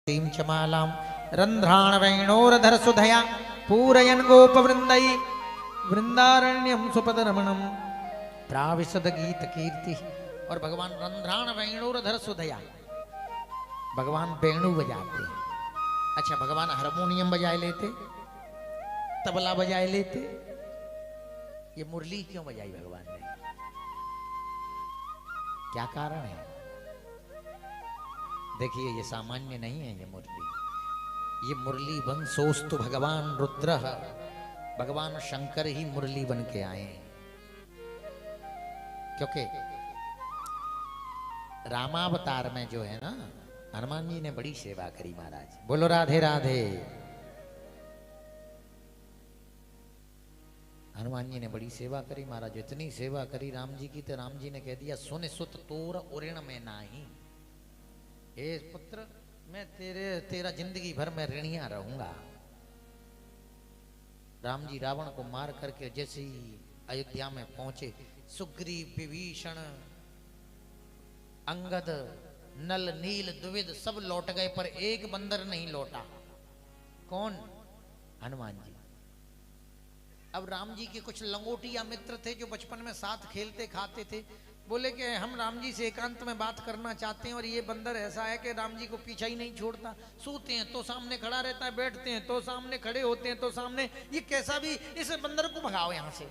तीं च मालां रन्ध्राण वैणोरधर सुधया पूरयन् गोपवृन्दै वृंदारण्यं सुपदरमणं प्राविशद गीत कीर्ति। और भगवान रंध्राण वैणोरधर सुधया, भगवान वेणु बजाते हैं। अच्छा, भगवान हारमोनियम बजाए लेते, तबला बजाए लेते, ये मुरली क्यों बजाई भगवान ने? क्या कारण है? देखिए, ये सामान्य नहीं है ये मुरली। ये मुरली वंशोस्तु भगवान रुद्र, भगवान शंकर ही मुरली बन के आए हैं। क्योंकि रामावतार में जो है ना, हनुमान जी ने बड़ी सेवा करी महाराज। बोलो राधे राधे। हनुमान जी ने बड़ी सेवा करी महाराज। इतनी सेवा करी राम जी की, तो राम जी ने कह दिया, सुन सुत तोर उऋण में नाही। हे पुत्र, मैं तेरा जिंदगी भर में ऋणिया रहूंगा। राम जी रावण को मार करके जैसे ही अयोध्या में पहुंचे, सुग्रीव, विभीषण, अंगद, नल, नील, द्विविद सब लौट गए, पर एक बंदर नहीं लौटा। कौन? हनुमान जी। अब राम जी के कुछ लंगोटिया मित्र थे जो बचपन में साथ खेलते खाते थे। बोले कि हम राम जी से एकांत में बात करना चाहते हैं, और ये बंदर ऐसा है कि राम जी को पीछा ही नहीं छोड़ता। सोते हैं तो सामने खड़ा रहता है, बैठते हैं तो सामने, खड़े होते हैं तो सामने। ये कैसा भी, इस बंदर को भगाओ यहां से।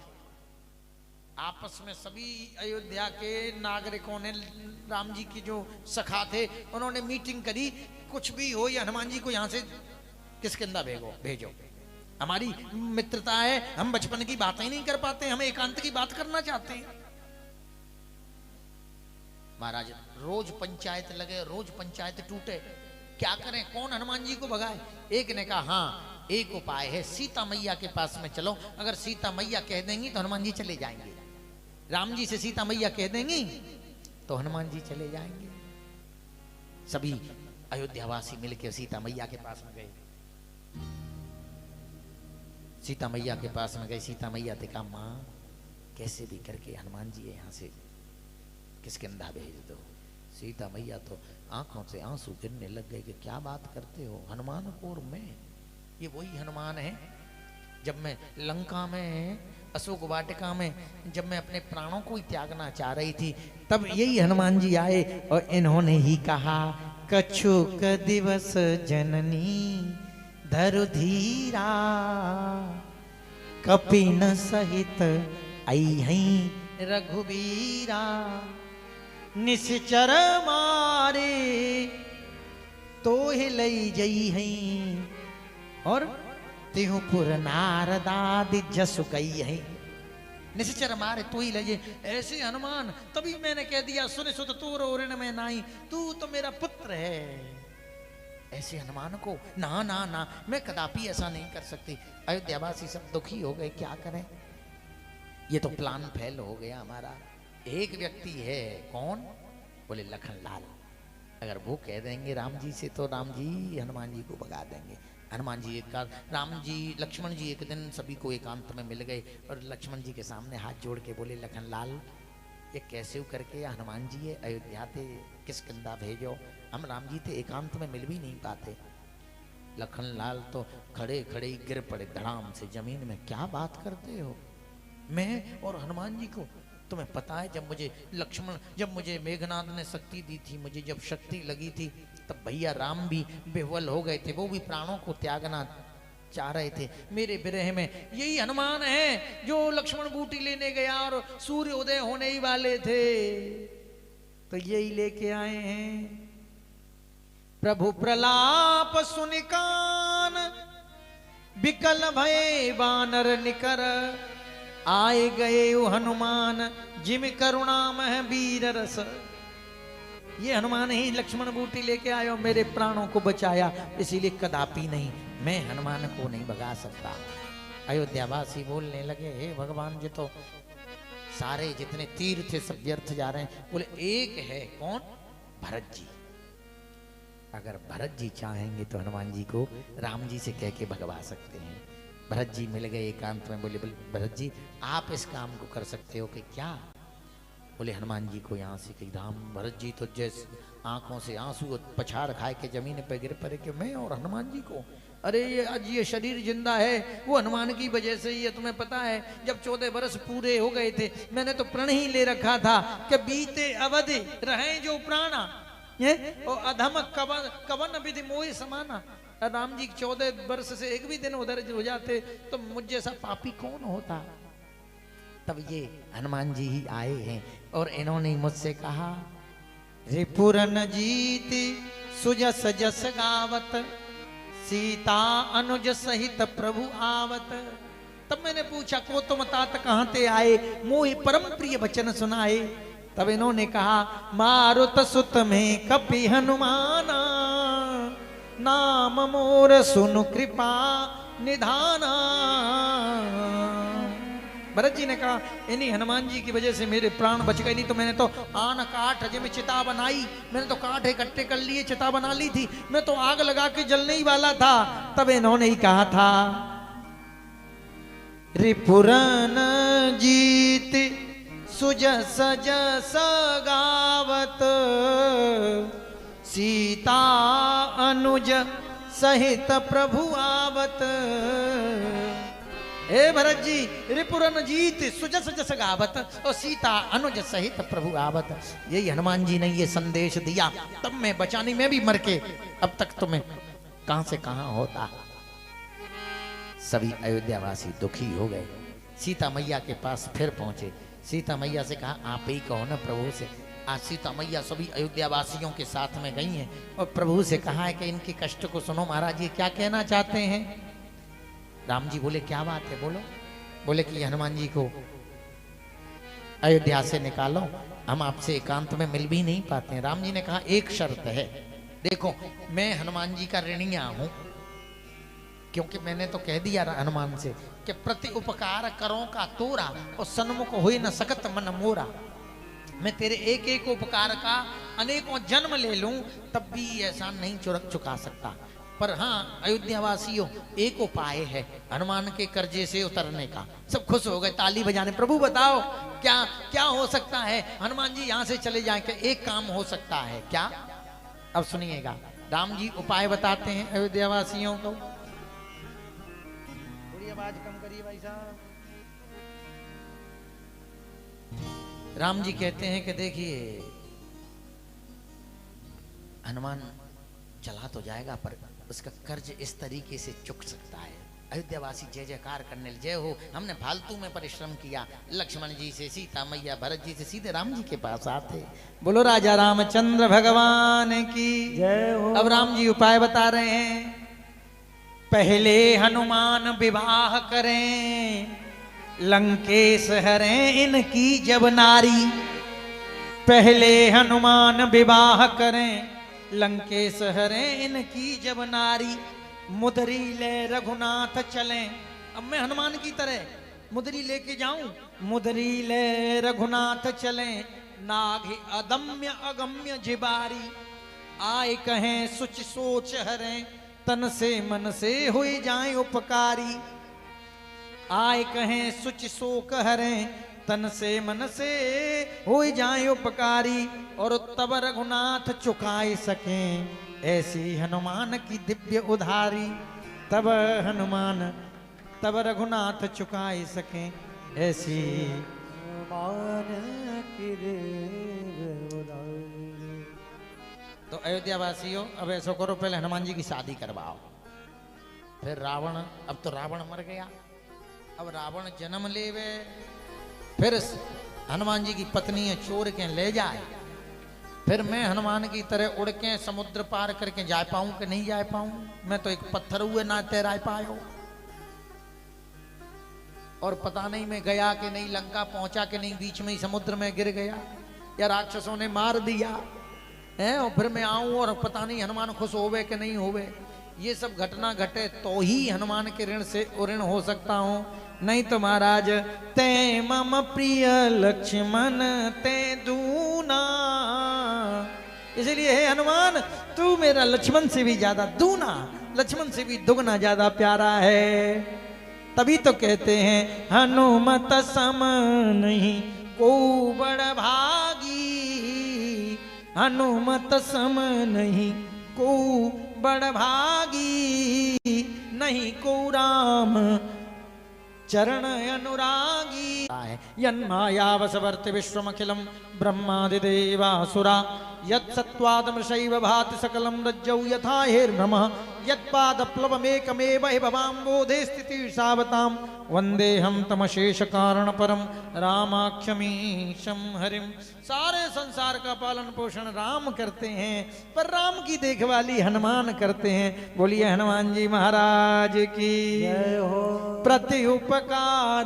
आपस में सभी अयोध्या के नागरिकों ने, राम जी की जो सखा थे, उन्होंने मीटिंग करी, कुछ भी हो, ये हनुमान जी को यहां से किष्किंधा भेजो। हमारी मित्रता है, हम बचपन की बातें ही नहीं कर पाते, हम एकांत की बात करना चाहते हैं। महाराज रोज पंचायत लगे, रोज पंचायत टूटे। क्या करें, कौन हनुमान जी को भगाए? एक ने कहा, हाँ एक उपाय है, सीता मैया के पास में चलो। अगर सीता मैया कह देंगी तो हनुमान जी चले जाएंगे। राम जी से सीता मैया कह देंगी तो हनुमान जी चले जाएंगे। सभी अयोध्यावासी मिलकर सीता मैया के पास में गए। सीता मैया के पास में गए। सीता मैया ने कहा, मां कैसे भी करके हनुमान जी यहाँ से किष्किंधा भेज दो। सीता मैया तो आंखों से आंसू गिरने लग गए कि क्या बात करते हो, हनुमान को और मैं, ये वही हनुमान है जब मैं लंका में, अशोक वाटिका में, जब मैं अपने प्राणों को ही त्यागना चाह रही थी, तब यही हनुमान जी आए और इन्होंने ही कहा, कछुक दिवस जननी धरु धीरा, कपिन सहित अइहै रघुबीरा, निश्चर मारे तो लई जई हैं, और तिहुपुर नारदादि जसु कई है। निश्चर मारे तो ही लगे। ऐसे हनुमान, तभी मैंने कह दिया, सुन सुत तोर उऋण में नाही, तू तो मेरा पुत्र है। ऐसे हनुमान को ना ना ना, मैं कदापि ऐसा नहीं कर सकती। अयोध्यावासी सब दुखी हो गए, क्या करें, ये तो प्लान फेल हो गया हमारा। एक व्यक्ति है, कौन? बोले लखनलाल। अगर वो कह देंगे राम जी से तो राम जी हनुमान जी को भगा देंगे। हनुमान जी राम जी, लक्ष्मण जी एक दिन सभी को एकांत में मिल गए और लक्ष्मण जी के सामने हाथ जोड़ के बोले, लखनलाल ये कैसे करके हनुमान जी ये अयोध्या ते किष्किंधा भेजो, हम राम जी थे एकांत में मिल भी नहीं पाते। लखनलाल तो खड़े खड़े ही गिर पड़े धड़ाम से जमीन में। क्या बात करते हो, मैं और हनुमान जी को? तुम्हें पता है जब मुझे मेघनाद ने शक्ति दी थी, मुझे जब शक्ति लगी थी, तब भैया राम भी बेवल हो गए थे, वो भी प्राणों को त्यागना चाह रहे थे। मेरे विरह में यही हनुमान है जो लक्ष्मण बूटी लेने गया और सूर्य उदय होने ही वाले थे, तो यही लेके आए हैं। प्रभु प्रलाप सुनिकान, विकल भये वानर निकर, आए गए हनुमान जिम करुणा मह वीर रस। ये हनुमान ही लक्ष्मण बूटी लेके आयो, मेरे प्राणों को बचाया, इसीलिए कदापि नहीं, मैं हनुमान को नहीं भगा सकता। अयोध्यावासी बोलने लगे, हे भगवान जी तो सारे जितने तीर थे सब व्यर्थ जा रहे हैं। बोले एक है, कौन? भरत जी। अगर भरत जी चाहेंगे तो हनुमान जी को राम जी से कह के भगवा सकते हैं। भरत जी मिल गए एकांत में। बोले भरत जी आप इस काम को कर सकते हो कि क्या? बोले हनुमान जी को यहाँ से कही, राम भरत जी तो जैसे आंखों से आंसू पछाड़ खाए के जमीन पे गिर पड़े कि मैं और हनुमान जी को, अरे ये आज ये शरीर जिंदा है वो हनुमान की वजह से ही है। तुम्हें पता है जब 14 बरस पूरे हो गए थे मैंने तो प्रण ही ले रखा था कि बीते अवधि रहे जो प्राणा और अधम कवन विधि मोहि समाना। राम जी 14 वर्ष से एक भी दिन उधर हो जाते तो मुझ जैसा पापी कौन होता। तब ये हनुमान जी ही आए हैं और इन्होंने मुझसे कहा, रिपुरन जीति सुजस जस गावत, सीता अनुज सहित प्रभु आवत। तब मैंने पूछा को तुम तात कहां ते आए, मोहि परम प्रिय वचन सुनाए। तब इन्होंने कहा, मारुत सुत में कपि हनुमाना, नाम मोर सुनु कृपा निधाना। भरत जी ने कहा, इन्हीं हनुमान जी की वजह से मेरे प्राण बच गए, नहीं तो मैंने तो आन काठ जब चिता बनाई, मैंने तो काठ इकट्ठे कर लिए, चिता बना ली थी, मैं तो आग लगा के जलने ही वाला था। तब इन्होंने ही कहा था, रिपुरन जीत सुजस जस गावत, सीता अनुज सहित प्रभु आवत। हे भरत जी, रिपुरन जीत सुजस जस गावत और सीता अनुज सहित प्रभु आवत। यही हनुमान जी ने ये संदेश दिया, तब मैं बचाने में भी मर के अब तक तुम्हें कहां से कहां होता। सभी अयोध्यावासी दुखी हो गए, सीता मैया के पास फिर पहुंचे। सीता मैया से कहा, आप ही कहो ना प्रभु से। आज सीता मैया सभी अयोध्यावासियों के साथ में गई हैं और प्रभु से कहा है कि इनके कष्ट को सुनो महाराज, ये क्या कहना चाहते हैं। राम जी बोले, क्या बात है बोलो। बोले कि हनुमान जी को अयोध्या से निकालो, हम आपसे एकांत में मिल भी नहीं पाते हैं। राम जी ने कहा, एक शर्त है, देखो मैं हनुमान जी का ऋणिया हूं, क्योंकि मैंने तो कह दिया हनुमान से कि प्रति उपकार करो का तोरा और सन्मुख हो न सकत मन मोरा। मैं तेरे एक एक उपकार का अनेकों जन्म ले लूं तब भी एहसान नहीं चुका सकता। पर हाँ अयोध्यावासियों, एक उपाय है हनुमान के कर्जे से उतरने का। सब खुश हो गए, ताली बजाने, प्रभु बताओ क्या क्या हो सकता है। हनुमान जी यहाँ से चले जाए कि एक काम हो सकता है क्या। अब सुनिएगा, राम जी उपाय बताते हैं अयोध्यावासियों को। थोड़ी आवाज कम करिए भाई साहब। राम जी कहते हैं कि देखिए हनुमान चला तो जाएगा पर उसका कर्ज इस तरीके से चुक सकता है। अयोध्यावासी जय जयकार करने, जय हो, हमने फालतू में परिश्रम किया। लक्ष्मण जी से, सीता मैया, भरत जी से सीधे राम जी के पास आते। बोलो राजा रामचंद्र भगवान की जय हो। अब राम जी उपाय बता रहे हैं। पहले हनुमान विवाह करें, लंकेश हरें इनकी जब नारी। पहले हनुमान विवाह करें, लंकेश हरें इनकी जब नारी। मुदरी ले रघुनाथ चलें, अब मैं हनुमान की तरह मुदरी लेके जाऊं। मुदरी ले रघुनाथ चलें, नाग अदम्य अगम्य जिबारी। आए कहें सुच सोच हरें, तन से मन से हुई जाए उपकारी। आए कहें सुच शोक हरें, तन से मन से हो जाए उपकारी। और तब रघुनाथ चुकाए सकें, ऐसी हनुमान की दिव्य उधारी। तब रघुनाथ चुकाए सकें, ऐसी हनुमान की दिव्य उधारी। तो अयोध्यावासियों, अब ऐसा करो, पहले हनुमान जी की शादी करवाओ। फिर रावण, अब तो रावण मर गया, अब रावण जन्म लेवे। फिर हनुमान जी की पत्नी चोर के ले जाए। फिर मैं हनुमान की तरह उड़ के समुद्र पार करके जा पाऊं कि नहीं जा पाऊं। मैं तो एक पत्थर हुए ना तैरा पायो। और पता नहीं मैं गया कि नहीं, लंका पहुंचा कि नहीं, बीच में ही समुद्र में गिर गया या राक्षसों ने मार दिया है। और फिर मैं आऊं और पता नहीं हनुमान खुश होवे कि नहीं होवे। ये सब घटना घटे तो ही हनुमान के ऋण से ऋण हो सकता हूं, नहीं तो महाराज ते मम प्रिय लक्ष्मण ते दूना। इसलिए हे हनुमान, तू मेरा लक्ष्मण से भी ज्यादा दूना, लक्ष्मण से भी दुगना ज्यादा प्यारा है। तभी तो कहते हैं हनुमत सम नहीं को बड़ भागी, हनुमत सम नहीं को बड़ भागी, नहीं को राम चरण अनुरागी। यन्मायावसवर्ति विश्वमखिलं ब्रह्मादिदेवासुरा, यत्सत्त्वादमृषैव भाति सकलं रज्जौ यथा हेर्भ्रमः, यत्पादप्लवमेकमेव हि भवाम्बोधे स्थितिविशावतां, वन्देऽहं तमशेषकारणपरं रामाख्यमीशं हरिं। सारे संसार का पालन पोषण राम करते हैं, पर राम की देखभाली हनुमान करते हैं। बोलिए हनुमान जी महाराज की जय हो। प्रति उपकार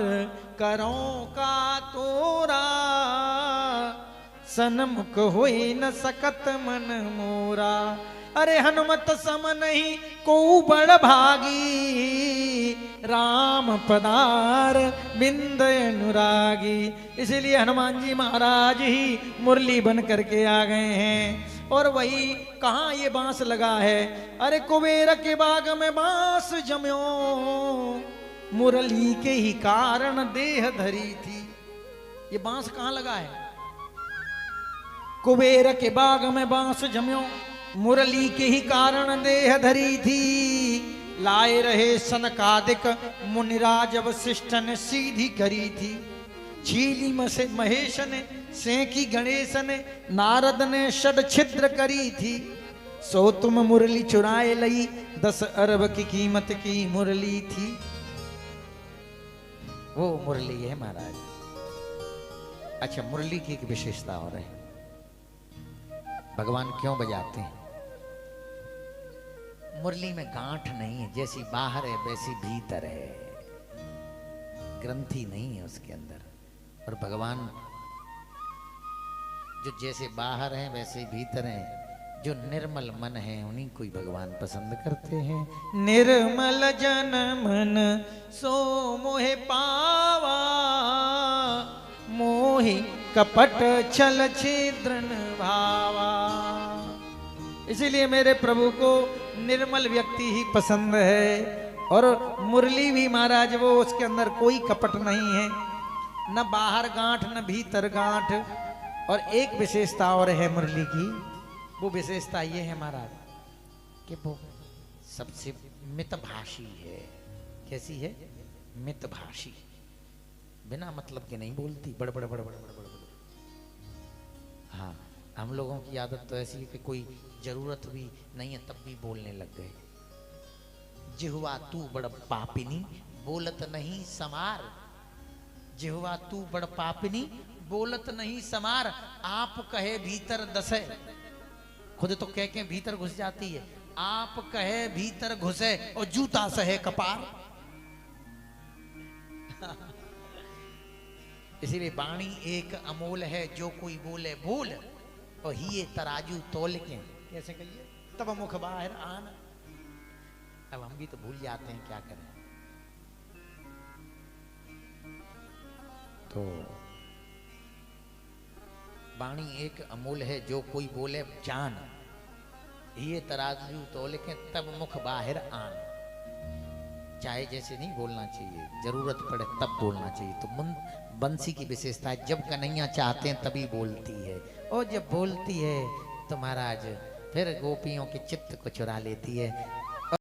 करो का तोरा, सन्मुख होई न सकत मन मोरा। अरे हनुमत सम नहीं को बड़ भागी, राम पदार बिंद अनुरागी। इसीलिए हनुमान जी महाराज ही मुरली बन करके आ गए हैं। और वही कहाँ ये बांस लगा है? अरे कुबेर के बाग में बांस जम्यो, मुरली के ही कारण देह धरी थी। ये बांस कहाँ लगा है? कुबेर के बाग में बांस जम्यो, मुरली के ही कारण देह धरी थी। लाए रहे सनकादिक मुनिराज वशिष्ठ ने सीधी करी थी। छीली महेश ने सेंकी गणेश ने, नारद ने षड छिद्र करी थी। सो तुम मुरली चुराए लई, 10 अरब की कीमत की मुरली थी। वो मुरली है महाराज। अच्छा, मुरली की एक विशेषता और है। भगवान क्यों बजाते हैं? मुरली में गांठ नहीं है, जैसी बाहर है वैसी भीतर है, ग्रंथि नहीं है उसके अंदर। और भगवान जो जैसे बाहर है वैसे भीतर है, जो निर्मल मन है उन्हीं को ही भगवान पसंद करते हैं। निर्मल जन मन सो मोहे पावा, मोहि कपट छल छिद्रन भावा। इसीलिए मेरे प्रभु को निर्मल व्यक्ति ही पसंद है। और मुरली भी महाराज वो उसके अंदर कोई कपट नहीं है, न बाहर गांठ न भीतर गांठ। और एक विशेषता और है मुरली की, वो विशेषता ये है महाराज कि वो सबसे मितभाषी है। कैसी है? मितभाषी, बिना मतलब के नहीं बोलती, बड़ बड़ बड़ बड़ बड़ बड़। हाँ, हम लोगों की आदत तो ऐसी है कि कोई जरूरत भी नहीं है तब भी बोलने लग गए। जिह्वा तू बड़ पापिनी, बोलत नहीं समार। जिह्वा तू बड़ पापिनी, बोलत नहीं समार। आप कहे भीतर दसे, खुद तो कह के भीतर घुस जाती है। आप कहे भीतर घुसे और जूता सहे कपार। इसीलिए वाणी एक अमोल है, जो कोई बोले बोल, और ही ये तराजू तोल के। कैसे कहिए? तब मुख बाहर आन। अब हम भी तो भूल जाते हैं, क्या करें। तो वाणी एक अमूल है, जो कोई बोले जान, ये तराजू तोल के तब मुख बाहर आन। चाहे जैसे नहीं बोलना चाहिए, जरूरत पड़े तब बोलना चाहिए। तो बंसी की विशेषता है, जब कन्हैया चाहते हैं तभी बोलती है, और जब बोलती है तो महाराज फिर गोपियों के चित्त को चुरा लेती है।